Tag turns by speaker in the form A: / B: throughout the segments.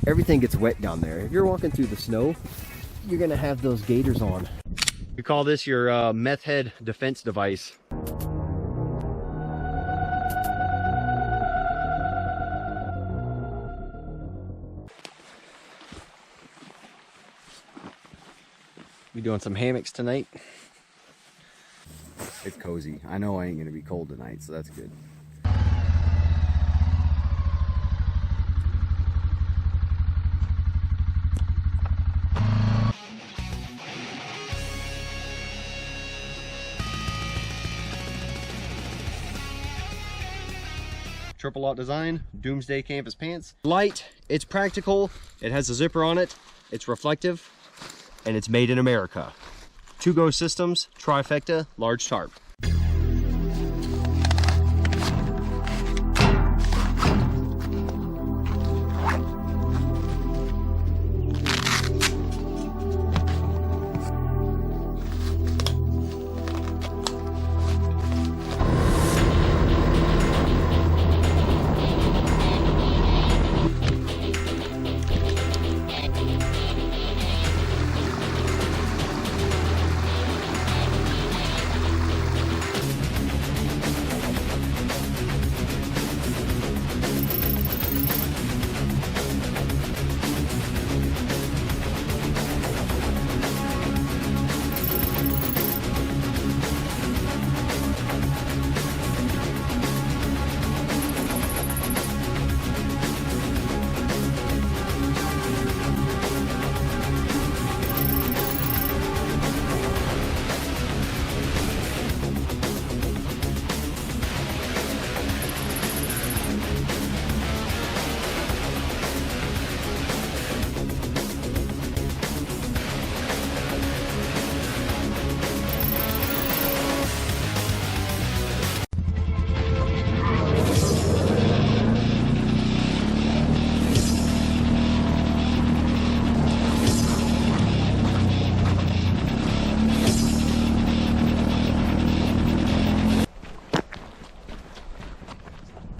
A: Everything gets wet down there. If you're walking through the snow, you're gonna have those gaiters on. You call this your meth head defense device. We doing some hammocks tonight. It's cozy. I know I ain't gonna be cold tonight, so that's good. Triple lock design, Doomsday Campus Pants. Light, it's practical, it has a zipper on it, it's reflective, and it's made in America. 2-go systems, trifecta, large tarp.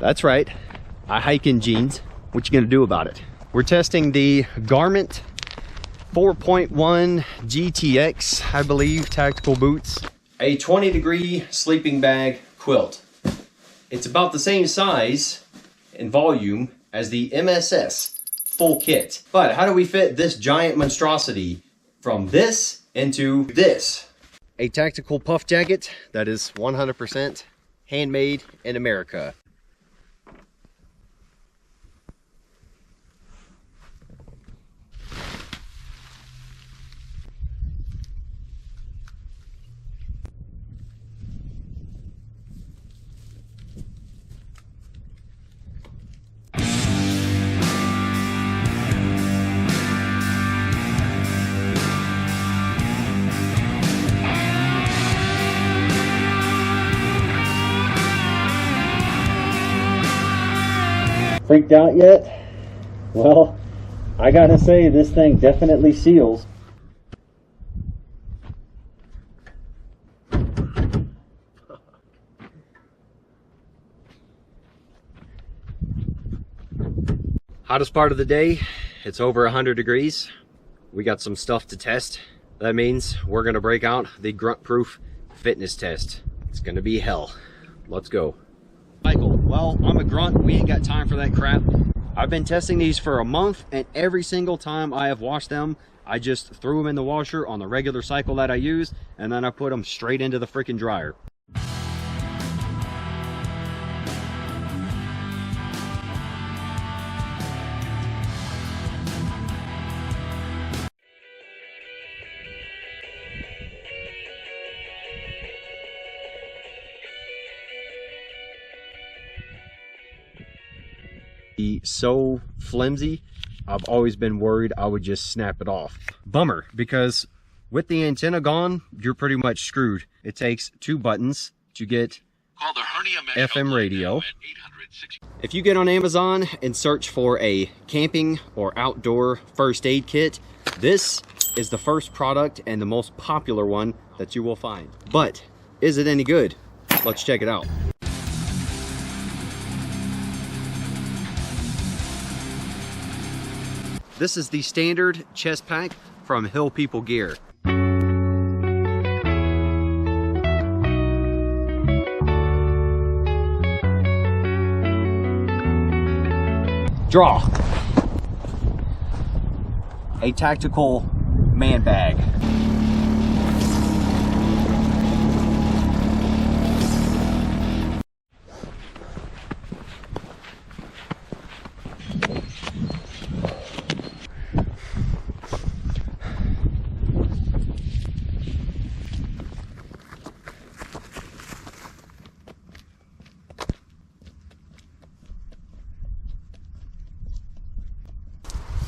A: That's right, I hike in jeans. What you gonna do about it? We're testing the Garment 4.1 GTX, I believe, tactical boots. A 20-degree sleeping bag quilt. It's about the same size and volume as the MSS full kit. But how do we fit this giant monstrosity from this into this? A tactical puff jacket that is 100% handmade in America. Freaked out yet? Well, I gotta say this thing definitely seals. Hottest part of the day, it's over 100 degrees. We got some stuff to test. That means we're gonna break out the Grunt Proof fitness test. It's gonna be hell. Let's go. Michael, well, I'm a grunt. We ain't got time for that crap. I've been testing these for a month, and every single time I have washed them, I just threw them in the washer on the regular cycle that I use, and then I put them straight into the freaking dryer. So flimsy, I've always been worried I would just snap it off. Bummer, because with the antenna gone, you're pretty much screwed. It takes 2 buttons to get FM radio. If you get on Amazon and search for a camping or outdoor first aid kit, this is the first product and the most popular one that you will find. But is it any good? Let's check it out. This is the standard chest pack from Hill People Gear. Draw. A tactical man bag.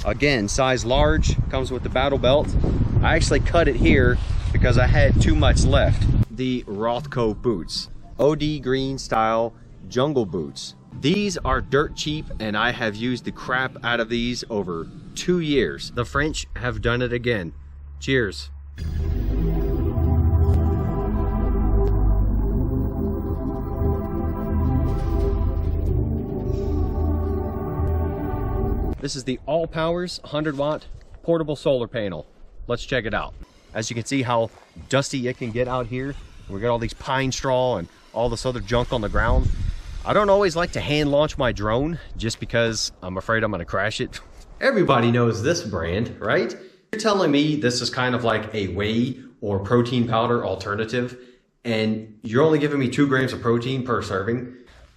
A: Again, size large, comes with the battle belt. I actually cut it here because I had too much left. The Rothko boots, OD green style jungle boots. These are dirt cheap and I have used the crap out of these over 2 years. The French have done it again. Cheers. This is the All Powers 100-watt portable solar panel. Let's check it out. As you can see how dusty it can get out here. We got all these pine straw and all this other junk on the ground. I don't always like to hand launch my drone just because I'm afraid I'm gonna crash it. Everybody knows this brand, right? You're telling me this is kind of like a whey or protein powder alternative and you're only giving me 2 grams of protein per serving?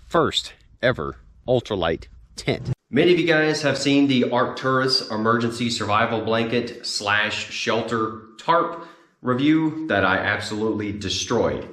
A: First ever ultralight tent. Many of you guys have seen the Arcturus emergency survival blanket / shelter tarp review that I absolutely destroyed.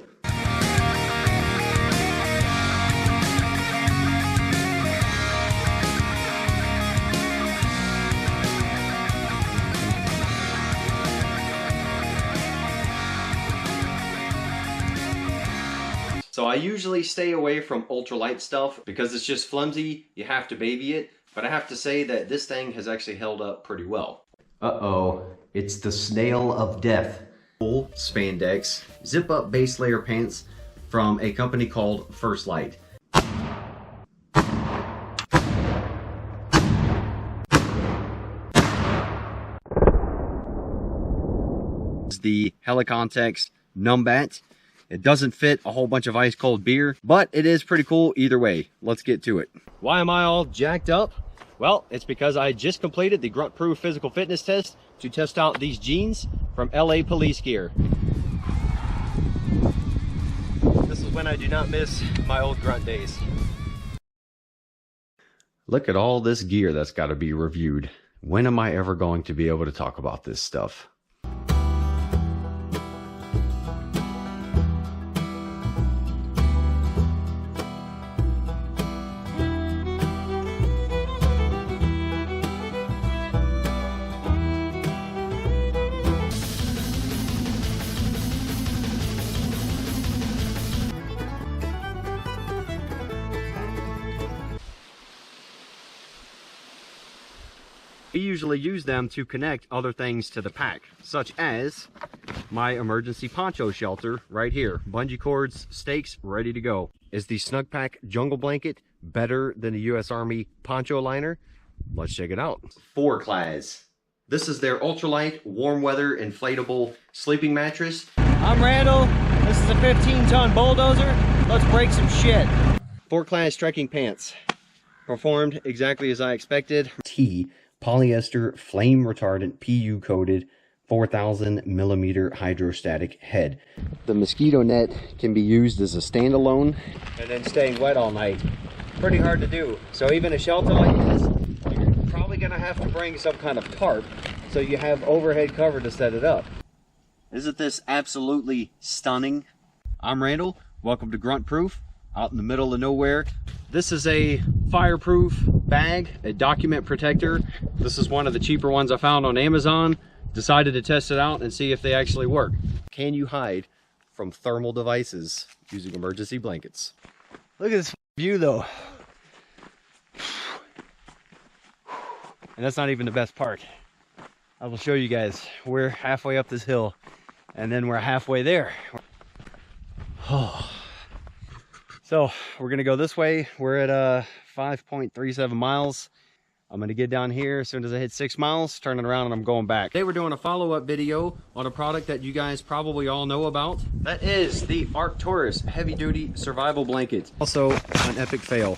A: So I usually stay away from ultralight stuff because it's just flimsy, you have to baby it, but I have to say that this thing has actually held up pretty well. Uh-oh, it's the snail of death. Full spandex, zip-up base layer pants from a company called First Light. The Helicontex Numbat. It doesn't fit a whole bunch of ice cold beer, but it is pretty cool either way. Let's get to it. Why am I all jacked up? Well, it's because I just completed the Grunt Proof physical fitness test to test out these jeans from LA Police Gear. This is when I do not miss my old Grunt days. Look at all this gear that's got to be reviewed. When am I ever going to be able to talk about this stuff? We usually use them to connect other things to the pack, such as my emergency poncho shelter right here. Bungee cords, stakes, ready to go. Is the Snug Pack Jungle Blanket better than the U.S. Army poncho liner? Let's check it out. 4Class. This is their ultralight, warm weather, inflatable sleeping mattress. I'm Randall. This is a 15-ton bulldozer. Let's break some shit. 4Class trekking pants. Performed exactly as I expected. Polyester flame retardant PU coated 4,000 millimeter hydrostatic head. The mosquito net can be used as a standalone and then staying wet all night. Pretty hard to do. So even a shelter like this, you're probably gonna have to bring some kind of tarp so you have overhead cover to set it up. Isn't this absolutely stunning? I'm Randall, welcome to Grunt Proof, out in the middle of nowhere. This is a fireproof bag, a document protector. This is one of the cheaper ones I found on Amazon. Decided to test it out and see if they actually work. Can you hide from thermal devices using emergency blankets? Look at this view though. And that's not even the best part. I will show you guys. We're halfway up this hill and then we're halfway there. Oh. So we're gonna go this way. We're at 5.37 miles. I'm gonna get down here as soon as I hit 6 miles, turning around, and I'm going back. Today we're doing a follow-up video on a product that you guys probably all know about. That is the Arcturus heavy-duty survival blanket. Also an epic fail.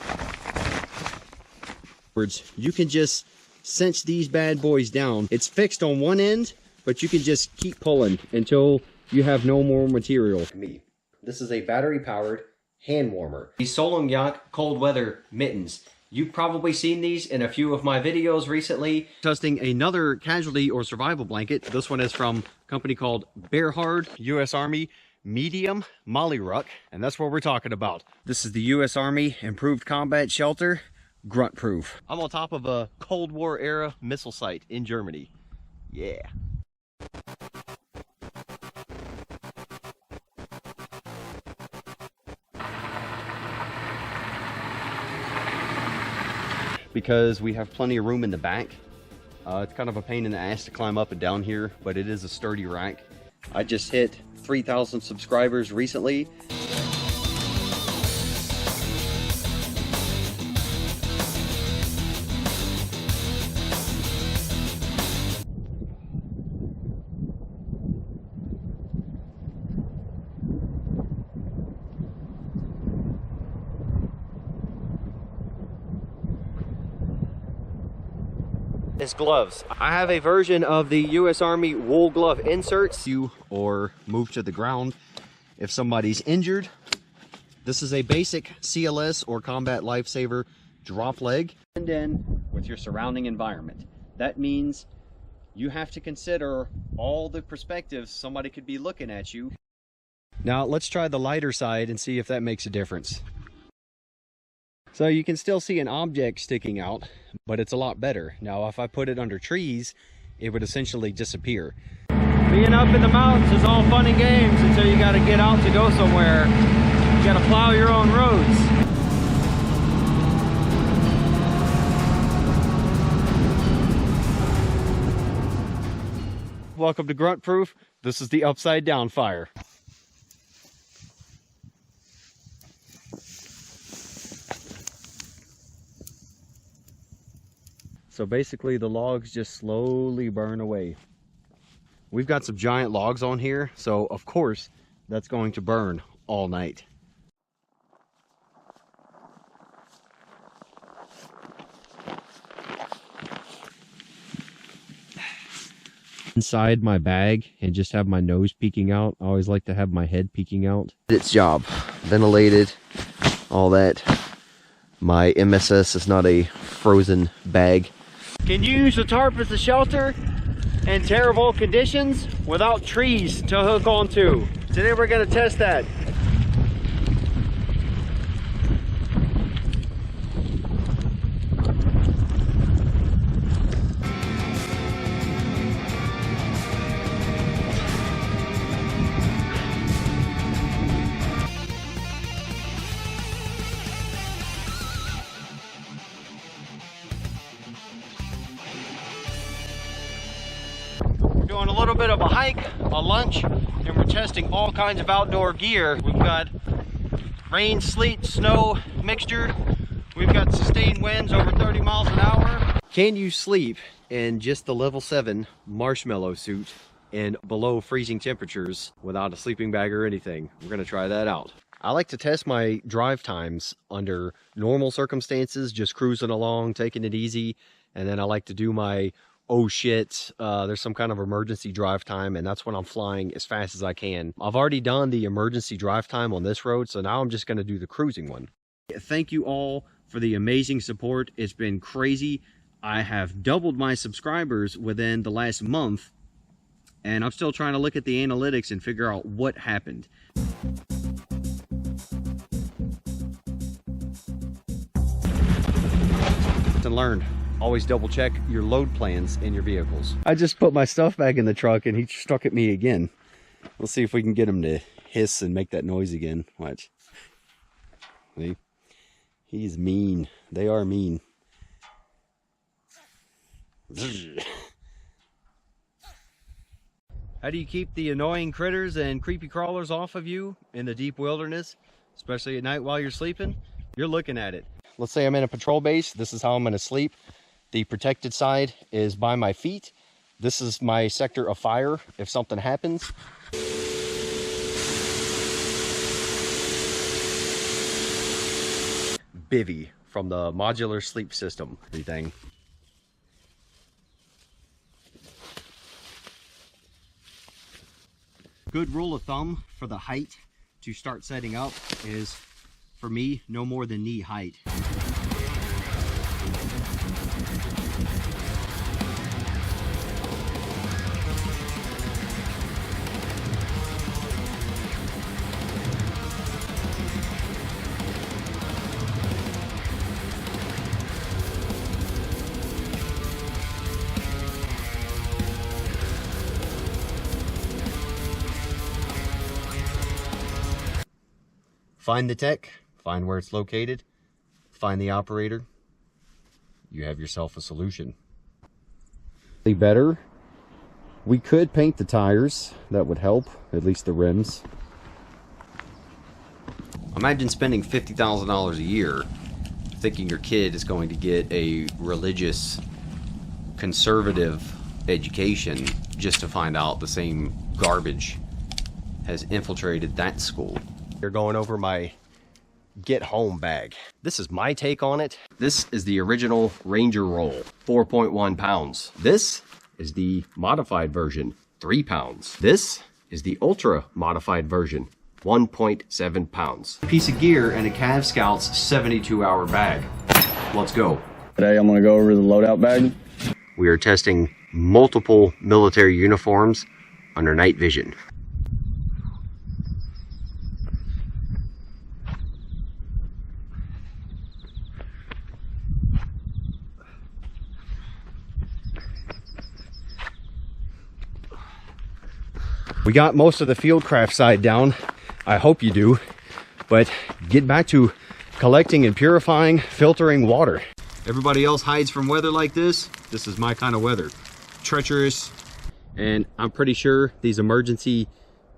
A: You can just cinch these bad boys down. It's fixed on one end, but you can just keep pulling until you have no more material. This is a battery-powered hand warmer. These Solomyak cold weather mittens. You've probably seen these in a few of my videos recently. Testing another casualty or survival blanket. This one is from a company called Bearhard, U.S. Army medium Molly Ruck, and that's what we're talking about. This is the U.S. Army improved combat shelter, grunt proof. I'm on top of a Cold War era missile site in Germany. Yeah. Because we have plenty of room in the back. It's kind of a pain in the ass to climb up and down here, but it is a sturdy rack. I just hit 3,000 subscribers recently. Is gloves. I have a version of the U.S. Army wool glove inserts. Or move to the ground if somebody's injured. This is a basic CLS or combat lifesaver drop leg. And then with your surrounding environment. That means you have to consider all the perspectives somebody could be looking at you. Now let's try the lighter side and see if that makes a difference. So you can still see an object sticking out, but it's a lot better. Now, if I put it under trees, it would essentially disappear. Being up in the mountains is all fun and games until you got to get out to go somewhere. You got to plow your own roads. Welcome to Grunt Proof. This is the upside down fire. So basically the logs just slowly burn away. We've got some giant logs on here, so of course that's going to burn all night. Inside my bag and just have my nose peeking out. I always like to have my head peeking out. Its job, ventilated, all that. My MSS is not a frozen bag. Can you use a tarp as a shelter in terrible conditions without trees to hook onto? Today we're going to test that. Doing a little bit of a hike, a lunch, and we're testing all kinds of outdoor gear. We've got rain, sleet, snow mixture. We've got sustained winds over 30 miles an hour. Can you sleep in just the level 7 marshmallow suit and below freezing temperatures without a sleeping bag or anything? We're gonna try that out. I like to test my drive times under normal circumstances, just cruising along, taking it easy. And then I like to do my oh shit, there's some kind of emergency drive time, and that's when I'm flying as fast as I can. I've already done the emergency drive time on this road, so now I'm just going to do the cruising one. Thank you all for the amazing support. It's been crazy. I have doubled my subscribers within the last month, and I'm still trying to look at the analytics and figure out what happened. And learned. Always double check your load plans in your vehicles. I just put my stuff back in the truck and he struck at me again. Let's see if we can get him to hiss and make that noise again. Watch. See? He's mean. They are mean. How do you keep the annoying critters and creepy crawlers off of you in the deep wilderness, especially at night while you're sleeping? You're looking at it. Let's say I'm in a patrol base. This is how I'm going to sleep. The protected side is by my feet. This is my sector of fire if something happens. Bivy from the modular sleep system. Everything. Good rule of thumb for the height to start setting up is, for me, no more than knee height. Find the tech, find where it's located, find the operator. You have yourself a solution. Better, we could paint the tires. That would help, at least the rims. Imagine spending $50,000 a year thinking your kid is going to get a religious, conservative education just to find out the same garbage has infiltrated that school. You're going over my get home bag. This is my take on it. This is the original Ranger roll, 4.1 pounds. This is the modified version, 3 pounds. This is the ultra modified version, 1.7 pounds. Piece of gear in a Cav Scout's 72-hour bag. Let's go.
B: Today I'm gonna go over the loadout bag.
A: We are testing multiple military uniforms under night vision. We got most of the fieldcraft side down. I hope you do. But get back to collecting and purifying, filtering water. Everybody else hides from weather like this. This is my kind of weather. Treacherous. And I'm pretty sure these emergency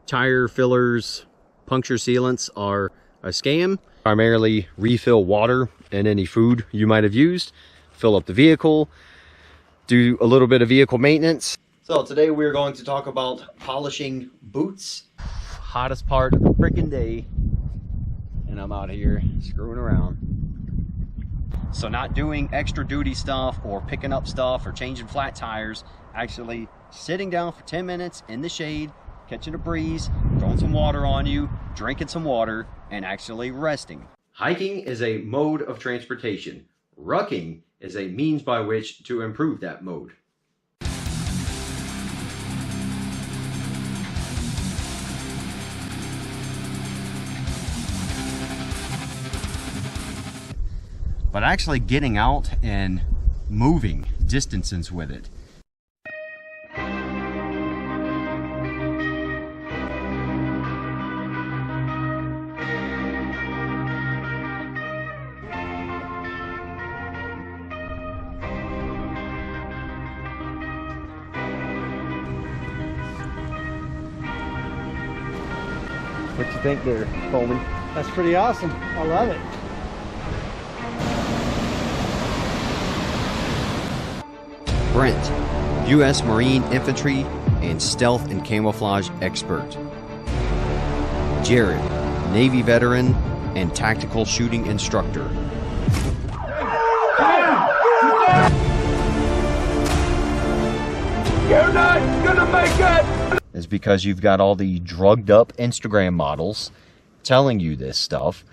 A: tire fillers, puncture sealants are a scam. Primarily refill water and any food you might have used. Fill up the vehicle. Do a little bit of vehicle maintenance. So today we're going to talk about polishing boots. Hottest part of the freaking day. And I'm out here screwing around. So not doing extra duty stuff or picking up stuff or changing flat tires. Actually sitting down for 10 minutes in the shade, catching a breeze, throwing some water on you, drinking some water, and actually resting. Hiking is a mode of transportation. Rucking is a means by which to improve that mode. But actually getting out and moving distances with it. What you think there, Coleman?
C: That's pretty awesome. I love it.
A: Grunt, U.S. Marine Infantry and Stealth and Camouflage Expert. Jared, Navy Veteran and Tactical Shooting Instructor.
D: You're not gonna make it!
A: Is because you've got all the drugged up Instagram models telling you this stuff.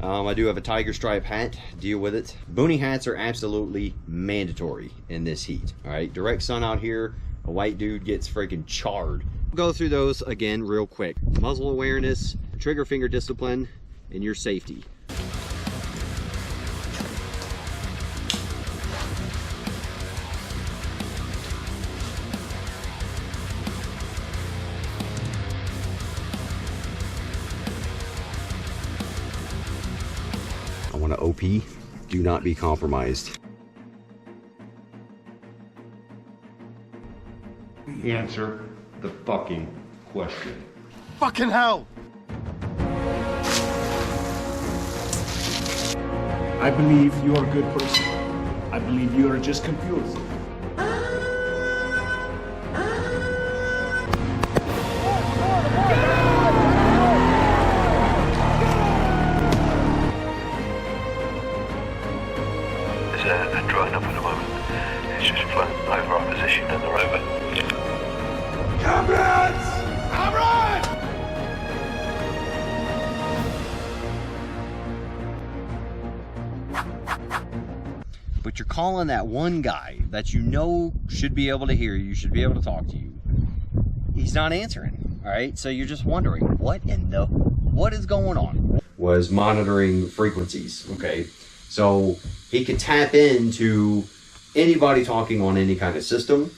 A: I do have a tiger stripe hat, deal with it. Boonie hats are absolutely mandatory in this heat, all right? Direct sun out here, a white dude gets freaking charred. Go through those again real quick. Muzzle awareness, trigger finger discipline, and your safety. I want to OP, do not be compromised.
D: Answer the fucking question.
C: Fucking hell!
E: I believe you're a good person. I believe you are just confused.
F: There's a drone up at the moment. It's just flown over our position and the rover.
C: Comrades! Comrades!
A: But you're calling that one guy that you know should be able to hear you, should be able to talk to you. He's not answering, all right? So you're just wondering, what is going on? Was monitoring frequencies, okay? So he could tap into anybody talking on any kind of system.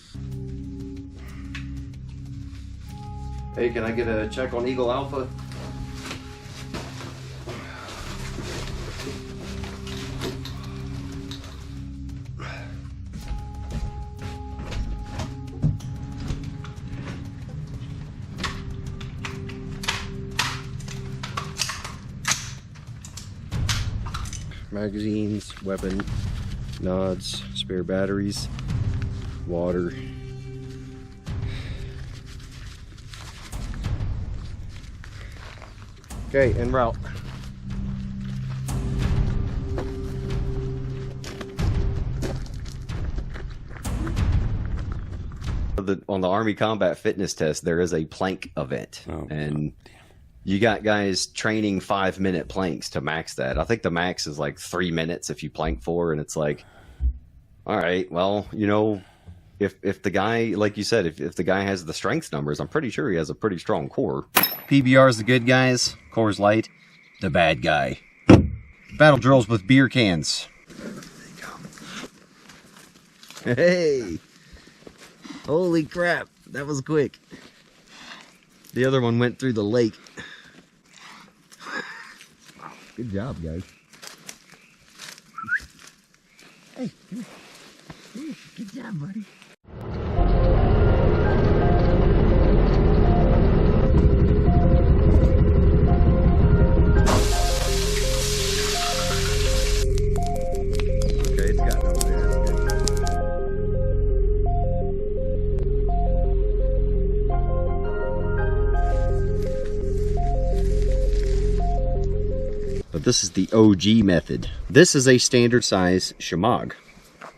A: Hey, can I get a check on Eagle Alpha? Magazines, weapon, nods, spare batteries, water. Okay, en route. On the Army Combat Fitness Test, there is a plank event, and you got guys training 5-minute planks to max that. I think the max is like 3 minutes if you plank 4, and it's like, all right, well, you know, if the guy, like you said, if the guy has the strength numbers, I'm pretty sure he has a pretty strong core. PBR is the good guys, Core's Light, the bad guy. Battle drills with beer cans. Hey! Holy crap, that was quick. The other one went through the lake. Good job, guys. Hey, good job, buddy. Okay, it's gotten over there. That's good. But this is the OG method. This is a standard size shamag.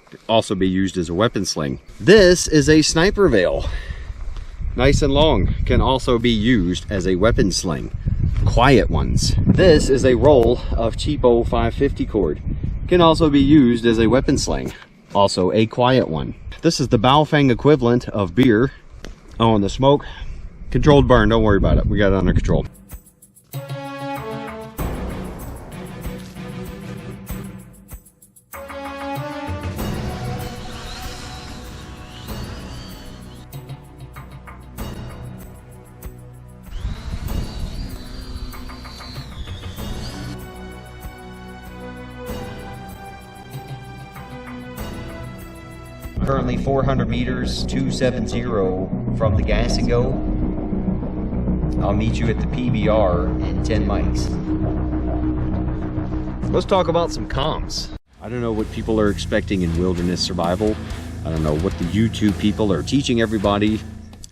A: Could also be used as a weapon sling. This is a sniper veil. Nice and long. Can also be used as a weapon sling. Quiet ones. This is a roll of cheapo 550 cord. Can also be used as a weapon sling. Also a quiet one. This is the Baofeng equivalent of beer. Oh, and the smoke. Controlled burn, don't worry about it. We got it under control. Currently 400 meters, 270 from the gas and go. I'll meet you at the PBR in 10 mics. Let's talk about some comms. I don't know what people are expecting in wilderness survival. I don't know what the YouTube people are teaching everybody.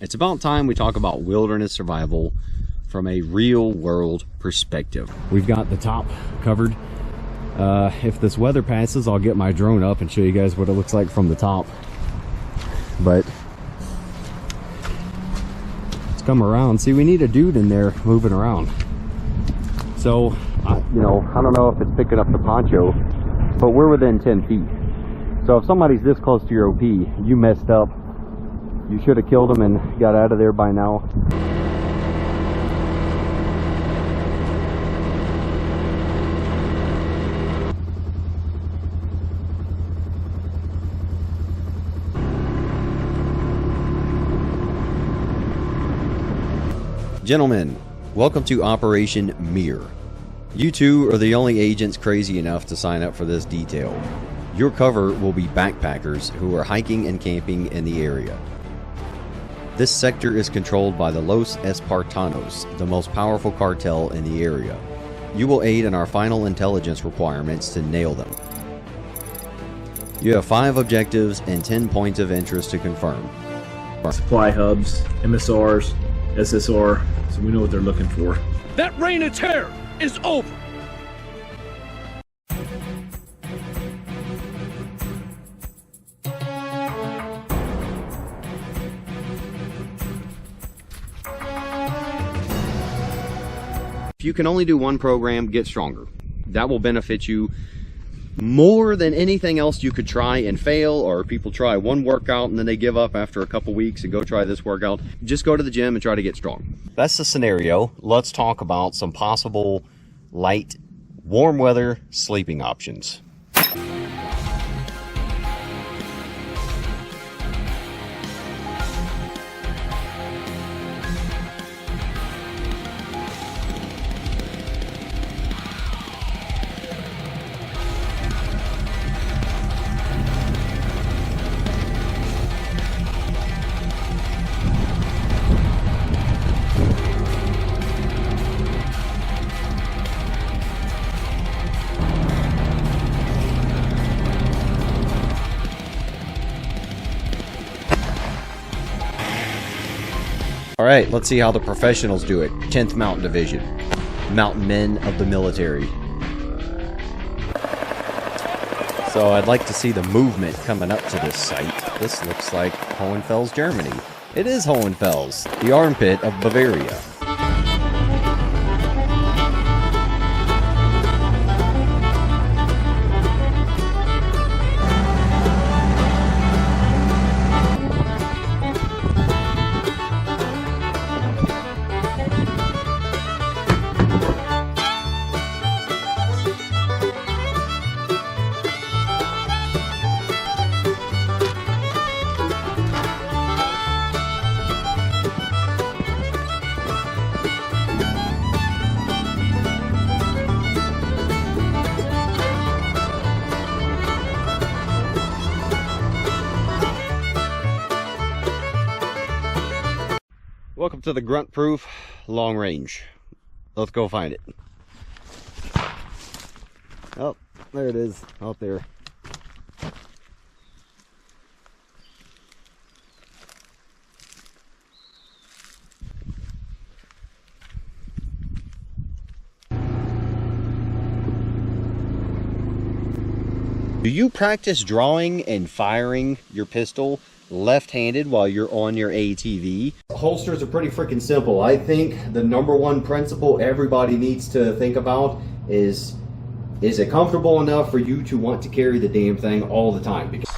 A: It's about time we talk about wilderness survival from a real world perspective. We've got the top covered. If this weather passes, I'll get my drone up and show you guys what it looks like from the top. But let's come around. See, we need a dude in there moving around. So, you know, I don't know if it's picking up the poncho, but we're within 10 feet. So if somebody's this close to your OP, you messed up. You should have killed him and got out of there by now. Gentlemen, welcome to Operation Mirror. You two are the only agents crazy enough to sign up for this detail. Your cover will be backpackers who are hiking and camping in the area. This sector is controlled by the Los Espartanos, the most powerful cartel in the area. You will aid in our final intelligence requirements to nail them. You have 5 objectives and 10 points of interest to confirm.
E: Supply hubs, MSRs, SSR, so we know what they're looking for.
C: That reign of terror is over.
A: If you can only do one program, get stronger. That will benefit you more than anything else you could try and fail, or people try one workout and then they give up after a couple weeks and go try this workout. Just go to the gym and try to get strong. That's the scenario. Let's talk about some possible light, warm weather sleeping options. All right, let's see how the professionals do it. 10th Mountain Division, mountain men of the military. So I'd like to see the movement coming up to this site. This looks like Hohenfels, Germany. It is Hohenfels, the armpit of Bavaria. Welcome to the Grunt Proof long range. Let's go find it. Oh, there it is, out there. Do you practice drawing and firing your pistol left-handed while you're on your ATV? Holsters are pretty freaking simple. I think the #1 principle everybody needs to think about is it comfortable enough for you to want to carry the damn thing all the time? Because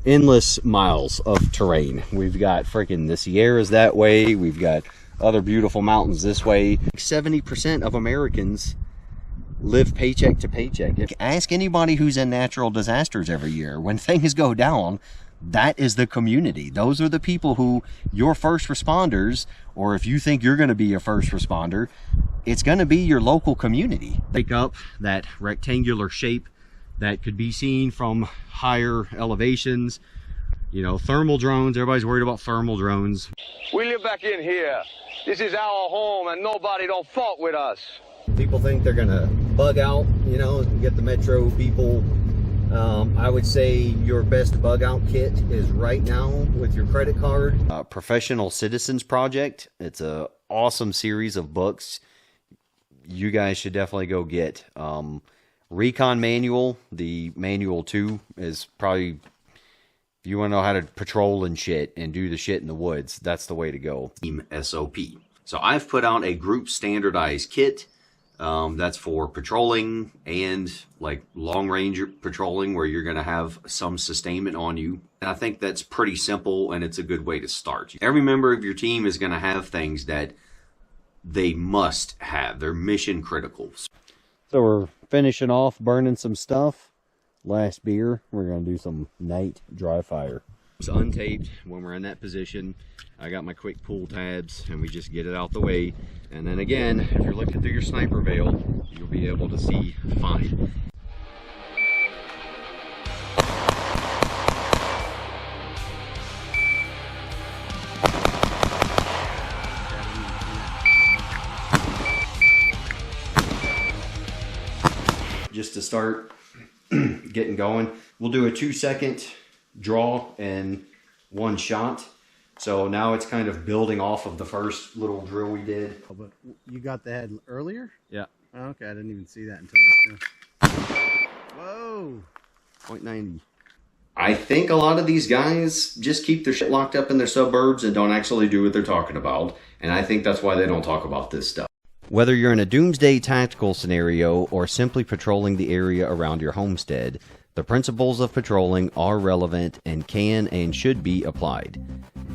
A: endless miles of terrain. We've got freaking the Sierras that way. We've got other beautiful mountains this way. 70% of Americans live paycheck to paycheck. Ask anybody who's in natural disasters every year. When things go down, that is the community. Those are the people who, your first responders, or if you think you're going to be a first responder, it's going to be your local community. Pick up that rectangular shape that could be seen from higher elevations. You know, thermal drones, everybody's worried about thermal drones.
C: We live back in here. This is our home and nobody don't fault with us.
A: People think they're going to bug out, you know, get the metro people. I would say your best bug out kit is right now with your credit card. Professional Citizens Project. It's a awesome series of books. You guys should definitely go get. Recon Manual, the Manual 2 is probably, if you want to know how to patrol and shit and do the shit in the woods, that's the way to go. Team SOP. So I've put out a group standardized kit. That's for patrolling and like long range patrolling where you're going to have some sustainment on you. And I think that's pretty simple and it's a good way to start. Every member of your team is going to have things that they must have. They're mission critical. So we're finishing off burning some stuff. Last beer, we're going to do some night dry fire. It's untaped when we're in that position. I got my quick pull tabs and we just get it out the way. And then again, if you're looking through your sniper veil, you'll be able to see fine. Just to start getting going, We'll do a 2-second draw and 1 shot. So now it's kind of building off of the first little drill we did.
G: Oh, but you got the head earlier?
A: Yeah.
G: Oh, okay, I didn't even see that until just now. Whoa!
A: 0.90. I think a lot of these guys just keep their shit locked up in their suburbs and don't actually do what they're talking about. And I think that's why they don't talk about this stuff. Whether you're in a doomsday tactical scenario or simply patrolling the area around your homestead, the principles of patrolling are relevant and can and should be applied.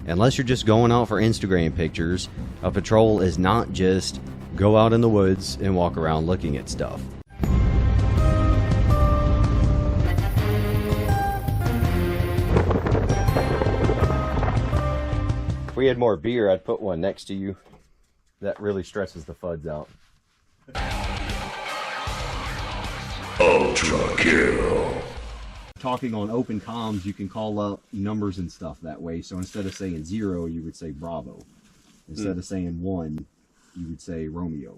A: Unless you're just going out for Instagram pictures, a patrol is not just go out in the woods and walk around looking at stuff. If we had more beer, I'd put one next to you. That really stresses the fuds out.
F: Ultra kill.
A: Talking on open comms, you can call up numbers and stuff that way. So instead of saying 0, you would say Bravo. Instead of saying 1, you would say Romeo.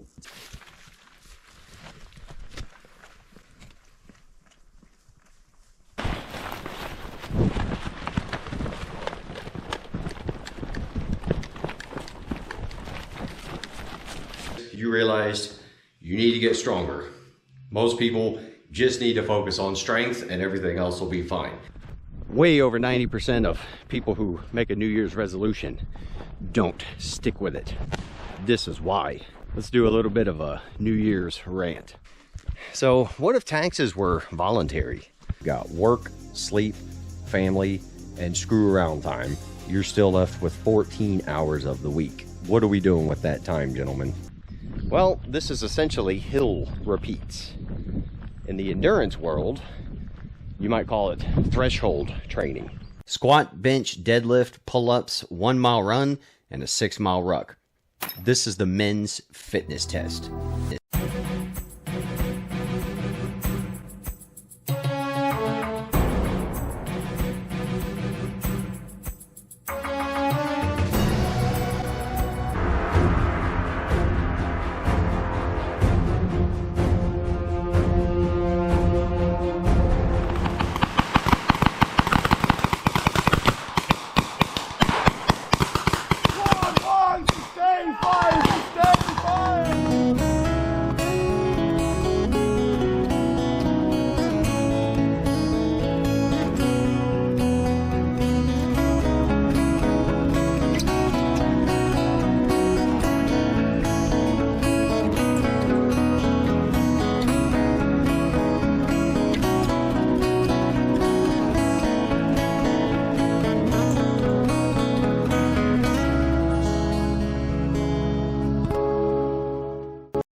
A: You realized you need to get stronger. Most people just need to focus on strength and everything else will be fine. Way over 90% of people who make a New Year's resolution don't stick with it. This is why. Let's do a little bit of a New Year's rant. So what if taxes were voluntary?
H: Got work, sleep, family, and screw around time. You're still left with 14 hours of the week. What are we doing with that time, gentlemen?
A: Well, this is essentially hill repeats. In the endurance world, you might call it threshold training. Squat, bench, deadlift, pull-ups, 1 mile run, and a 6 mile ruck. This is the men's fitness test.